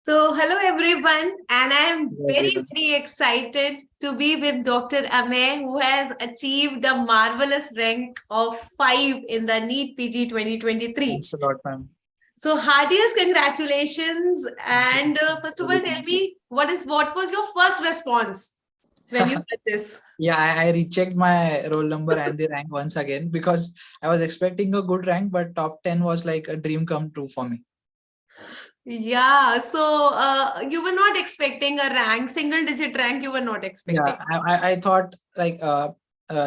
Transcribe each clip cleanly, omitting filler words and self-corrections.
Hello everyone, and I am Hello, very, everyone. very excited to be with Dr. Ameya, who has achieved a marvelous rank of 5 in the NEET PG 2023. Thanks a lot, ma'am. So, heartiest congratulations! Thank you. And first of all, Really, tell thank you. me what was your first response when you heard this? Yeah, I rechecked my roll number and the rank once again because I was expecting a good rank, but top 10 was like a dream come true for me. Yeah, you were not expecting a rank, single digit rank, you were not expecting. Yeah, I thought like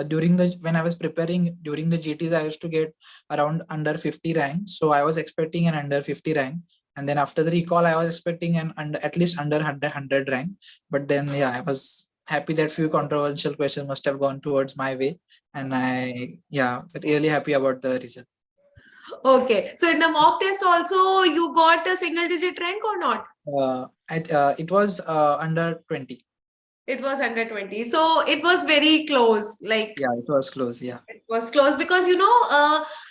during the when I was preparing during the GTs, I used to get around under 50 rank. So I was expecting an under 50 rank. And then after the recall, I was expecting an under at least under 100 rank. But then yeah, I was happy that few controversial questions must have gone towards my way. And really happy about the result. Okay, so in the mock test also, you got a single digit rank or not? It was under 20. It was under 20. So it was very close. Like Yeah, it was close. Yeah. it was close because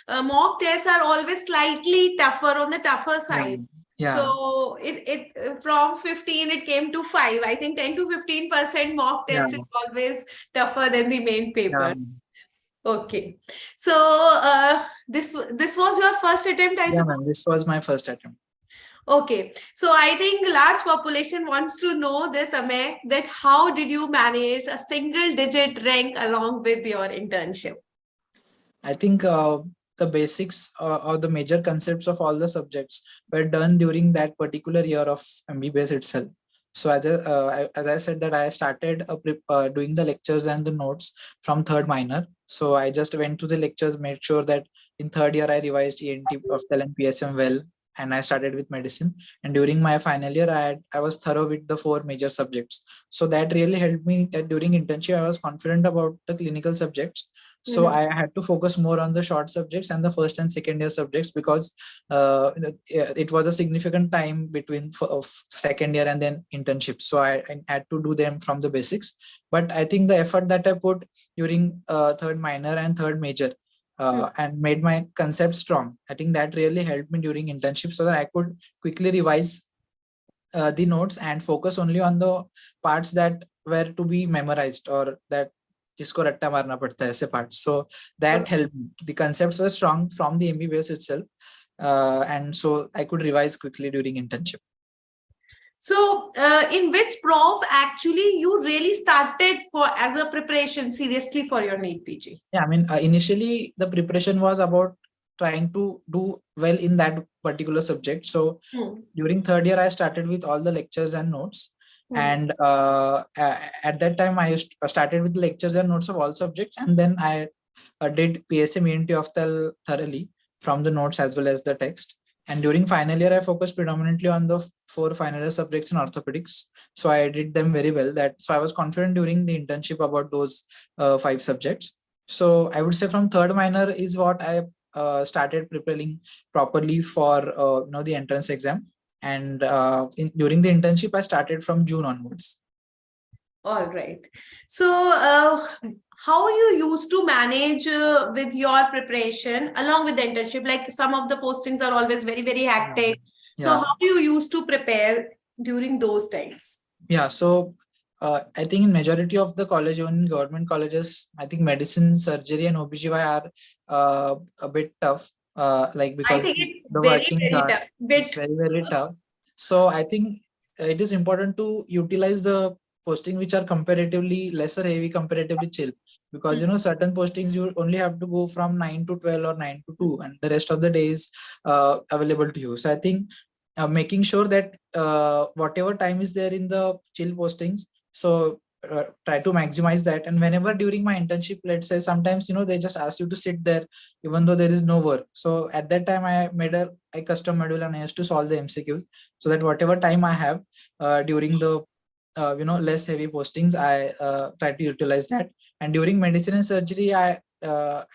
mock tests are always slightly tougher on the tougher Yeah. side. Yeah. So it from 15 it came to 5. I think 10 to 15% mock Yeah. test is always tougher than the main Yeah. paper. Okay. So this was your first attempt, I Yeah, suppose. man. This was my first attempt. Okay, so I think large population wants to know this, Amey, that how did you manage a single digit rank along with your internship? I think the basics or the major concepts of all the subjects were done during that particular year of MBBS itself. So as I said that I started doing the lectures and the notes from third minor. So I just went to the lectures, made sure that in third year I revised ENT of cell and PSM well, and I started with medicine. And during my final year, I was thorough with the four major subjects. So that really helped me that during internship I was confident about the clinical subjects. So Mhm. I had to focus more on the short subjects and the first and second year subjects because it was a significant time between of second year and then internship. So I had to do them from the basics. But I think the effort that I put during third minor and third major and made my concept strong. I think that really helped me during internship so that I could quickly revise the notes and focus only on the parts that were to be memorized or that जिसको रट्टा मारना पड़ता है ऐसे parts. So that helped me. The concepts were strong from the MBBS itself, and so I could revise quickly during internship. So, in which prof actually you really started for as a preparation seriously for your NEET PG? Yeah, I mean, initially the preparation was about trying to do well in that particular subject. So during third year, I started with all the lectures and notes. And at that time, started with the lectures and notes of all subjects, and then I did PSM ENT of the thoroughly from the notes as well as the text. And during final year, I focused predominantly on the four final year subjects in orthopedics. So I did them very well. So I was confident during the internship about those five subjects. So I would say from third minor is what I started preparing properly for the entrance exam. And during the internship, I started from June onwards. All right. So, how you used to manage with your preparation along with the internship? Like some of the postings are always very, very hectic. So, Yeah. how you used to prepare during those times? Yeah. So I think in majority of the college, even in government colleges, I think medicine, surgery, and OBGY are a bit tough. Like I because think it's the very, working very are tough. it's very very tough. So I think it is important to utilize the posting which are comparatively lesser heavy, comparatively chill, because certain postings you only have to go from 9 to 12 or 9 to 2, and the rest of the day is available to you. So I think making sure that whatever time is there in the chill postings, so try to maximize that. And whenever during my internship, let's say sometimes they just ask you to sit there even though there is no work, so at that time I made a custom module and I used to solve the MCQs, so that whatever time I have during the less heavy postings, I try to utilize that. And during medicine and surgery, I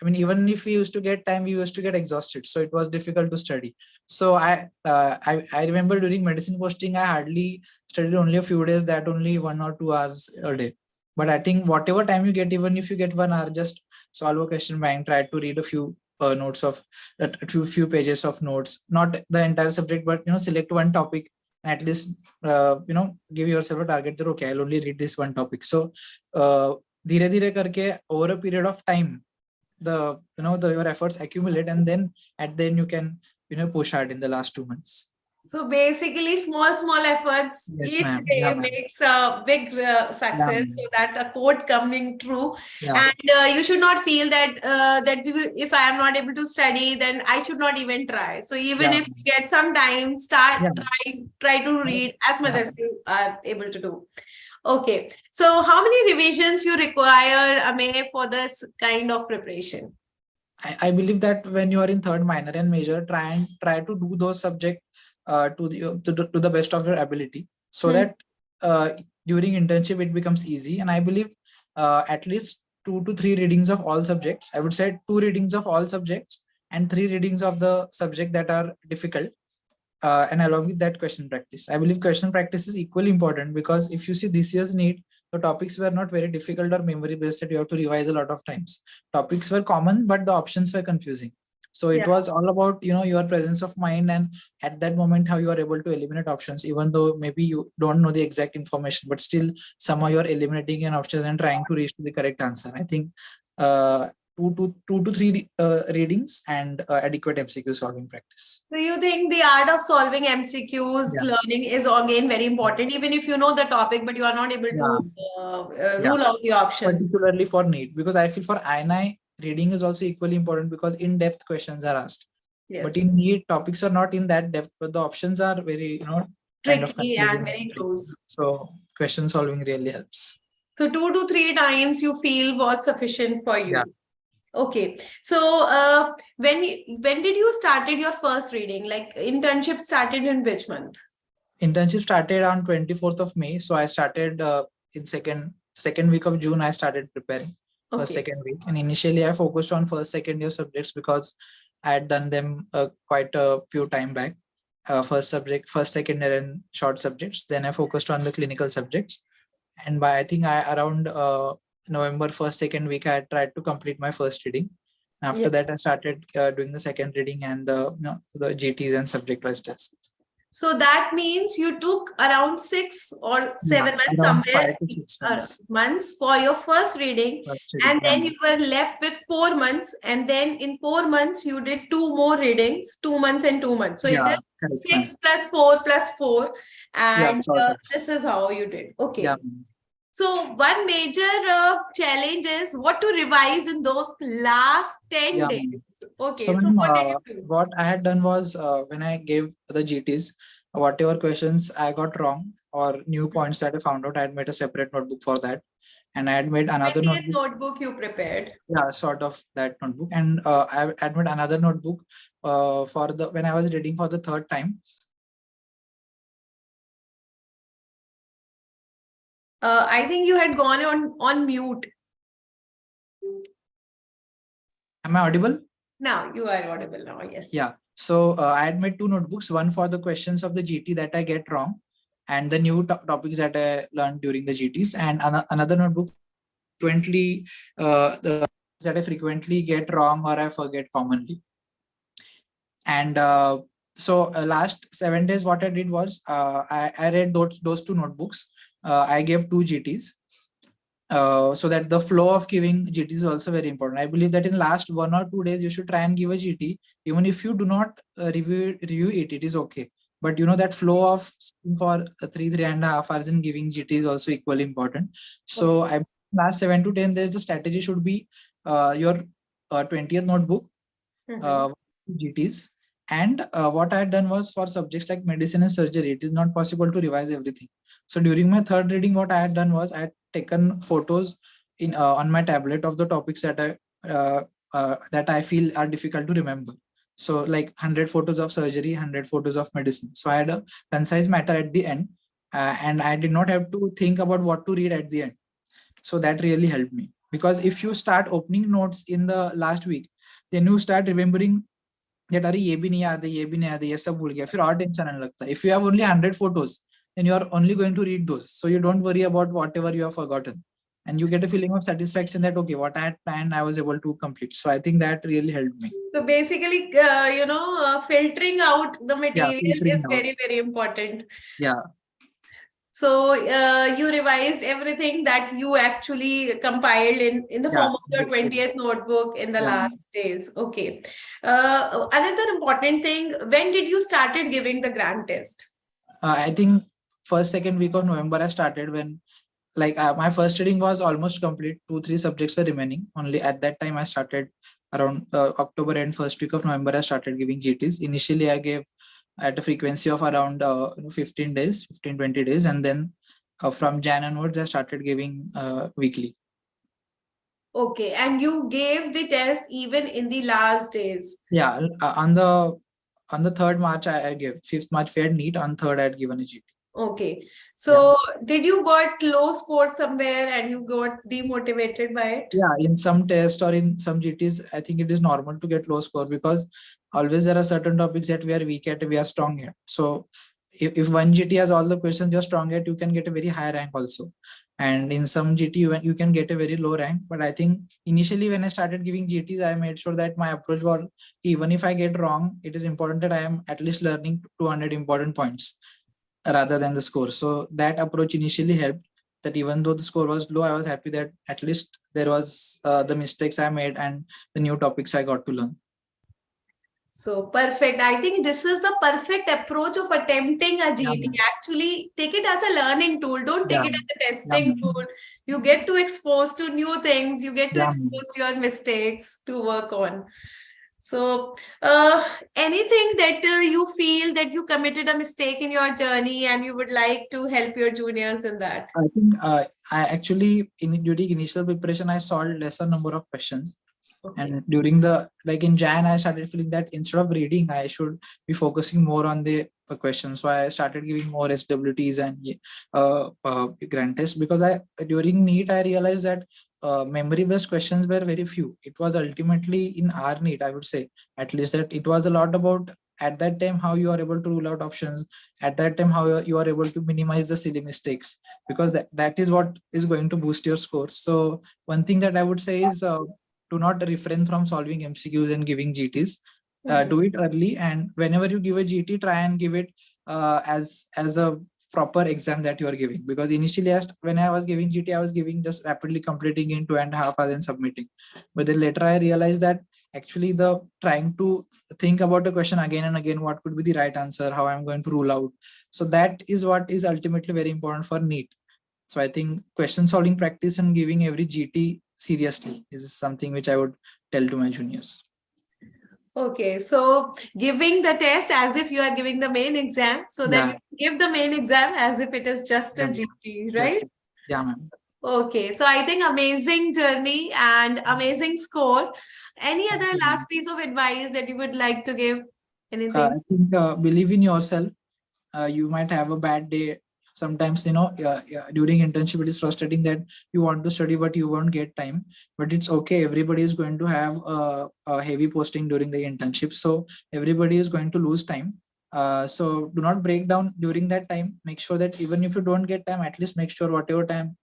mean, even if we used to get time, we used to get exhausted, so it was difficult to study. So I remember during medicine posting, I hardly studied only a few days, that only 1 or 2 hours a day. But I think whatever time you get, even if you get 1 hour, just solve a question bank, try to read a few notes of a few pages of notes, not the entire subject, but select one topic and at least give yourself a target that okay, I'll only read this one topic. So धीरे धीरे करके over a period of time, your efforts accumulate, and then at the end you can push hard in the last 2 months. So basically, small efforts Yes, each ma'am. day Yeah, ma'am. makes a big success. Yeah, So that a quote coming true, yeah. and you should not feel that if I am not able to study, then I should not even try. So even Yeah. if you get some time, start Yeah. try to read as much Yeah. as you are able to do. Okay. So how many revisions you require, Ameya, for this kind of preparation? I believe that when you are in third minor and major, try to do those subjects to the best of your ability, so that during internship it becomes easy. And I believe at least 2 to 3 readings of all subjects. I would say 2 readings of all subjects and 3 readings of the subject that are difficult. And along with that, question practice. I believe question practice is equally important, because if you see this year's NEET, the topics were not very difficult or memory based that you have to revise a lot of times. Topics were common, but the options were confusing. So it was all about your presence of mind, and at that moment how you are able to eliminate options, even though maybe you don't know the exact information, but still somehow you are eliminating an options and trying to reach to the correct answer. I think 2 to 3 readings and adequate MCQ solving practice. So you think the art of solving MCQs learning is again very important, even if you know the topic, but you are not able to rule out the options. Particularly for NEET, because I feel for INI, reading is also equally important, because in-depth questions are asked. Yes. But in NEET, topics are not in that depth, but the options are very, kind of tricky and very close. So question solving really helps. So 2 to 3 times you feel was sufficient for you. Yeah. Okay. So when did you started your first reading? Like internship started in which month? Internship started on 24th of May. So I started in second week of June. I started preparing for second week. And initially I focused on first, second year subjects, because I had done them quite a few time back. First, second year and short subjects. Then I focused on the clinical subjects. And by I think around November 1st, second week, I tried to complete my first reading. After that, I started doing the second reading and the GTs and subject-wise tests. So that means you took around 6 or 7 months, somewhere 5 to 6 months for your first reading, and then you were left with 4 months, and then in 4 months you did 2 more readings, 2 months and 2 months. So it is 6 plus 4 plus 4, and this is how you did. Okay. Yeah. So one major challenge is what to revise in those last 10 days. Okay. So what did you do? What I had done was when I gave the GTs, whatever questions I got wrong or new points that I found out, I had made a separate notebook for that. And I had made another notebook you prepared. Yeah, sort of that notebook. And I had made another notebook for when I was reading for the third time. I think you had gone on mute. Am I audible? Now you are audible now, yes. Yeah. So I had made 2 notebooks, one for the questions of the GT that I get wrong, and the new topics that I learned during the GTs, and another notebook frequently the that I frequently get wrong or I forget commonly. And so last 7 days, what I did was I read those 2 notebooks. I gave 2 GTs. So that the flow of giving GT is also very important. I believe that in last 1 or 2 days, you should try and give a GT. Even if you do not review it, it is okay. But that flow of for 3.5 hours in giving GT is also equally important. So last 7 to 10 days, the strategy should be your 20th notebook, GTs. And what I had done was for subjects like medicine and surgery, it is not possible to revise everything. So during my third reading, what I had done was I had taken photos on my tablet of the topics that I feel are difficult to remember. So like 100 photos of surgery, 100 photos of medicine. So I had a concise matter at the end, and I did not have to think about what to read at the end. So that really helped me, because if you start opening notes in the last week, then you start remembering that अरे ये भी नहीं याद है, ये भी नहीं याद है, ये सब भूल गया, फिर और टेंशन आने लगता है. If you have only 100 photos, then you are only going to read those, so you don't worry about whatever you have forgotten. and you get a feeling of satisfaction that, okay, what I had planned, I was able to complete. So I think that really helped me. So basically, filtering out the material filtering is out. very, very important. Yeah. So you revised everything that you actually compiled in the form of your 20th notebook in the last days. Okay. Another important thing, when did you started giving the grand test? I think first, second week of November, I started when my first reading was almost complete. 2-3 subjects were remaining. Only at that time I started around October and first week of November, I started giving GTs. Initially, I gave at a frequency of around 15 days, 15-20 days. And then from Jan onwards, I started giving weekly. Okay. And you gave the test even in the last days? Yeah. On the 3rd March, I gave. 5th March, we had NEET. On 3rd, I had given a GT. Okay. So did you got low score somewhere and you got demotivated by it? Yeah, in some tests or in some GTs, I think it is normal to get low score because always there are certain topics that we are weak at, we are strong at. So if one GT has all the questions you're strong at, you can get a very high rank also. And in some GT, you can get a very low rank. But I think initially when I started giving GTs, I made sure that my approach was, even if I get wrong, it is important that I am at least learning 200 important points rather than the score. So that approach initially helped, that even though the score was low, I was happy that at least there was the mistakes I made and the new topics I got to learn. So perfect. I think this is the perfect approach of attempting a GT. Actually, take it as a learning tool. Don't take it as a testing tool. You get to expose to new things. You get to expose your mistakes to work on. So anything that you feel that you committed a mistake in your journey and you would like to help your juniors in that? I think I actually, during initial preparation, I solved lesser number of questions. Okay. And during the, in Jan, I started feeling that instead of reading, I should be focusing more on the questions. So I started giving more SWTs and grand tests, because during NEET, I realized that memory-based questions were very few. It was ultimately in our NEET, I would say, at least, that it was a lot about at that time how you are able to rule out options, at that time how you are able to minimize the silly mistakes, because that is what is going to boost your score. So one thing that I would say is do not refrain from solving MCQs and giving GTs. Do it early, and whenever you give a GT, try and give it as a proper exam that you are giving. Because initially, when I was giving GT, I was giving just rapidly completing in 2.5 hours and submitting. But then later I realized that actually the trying to think about a question again and again, what could be the right answer, how I'm going to rule out. So that is what is ultimately very important for NEET. So I think question solving practice and giving every GT seriously is something which I would tell to my juniors. Okay, so giving the test as if you are giving the main exam, so that you give the main exam as if it is just a GT, right? Yeah, ma'am. Okay, so I think amazing journey and amazing score. Any other last piece of advice that you would like to give? Anything? I think believe in yourself. You might have a bad day. Sometimes, during internship, it is frustrating that you want to study, but you won't get time. But it's okay. Everybody is going to have a heavy posting during the internship. So everybody is going to lose time. So do not break down during that time. Make sure that even if you don't get time, at least make sure whatever time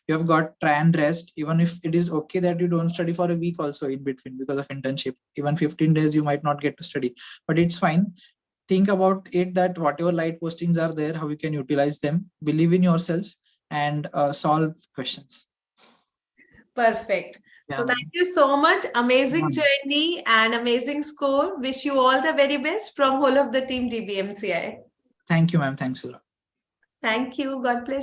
you have got, try and rest. Even if it is okay that you don't study for a week also in between because of internship. Even 15 days, you might not get to study, but it's fine. Think about it, that whatever light postings are there, how you can utilize them, believe in yourselves, and solve questions. Perfect. So thank you so much. Amazing journey and amazing score. Wish you all the very best from whole of the team DBMCI. Thank you, ma'am. Thanks a lot. Thank you. God bless.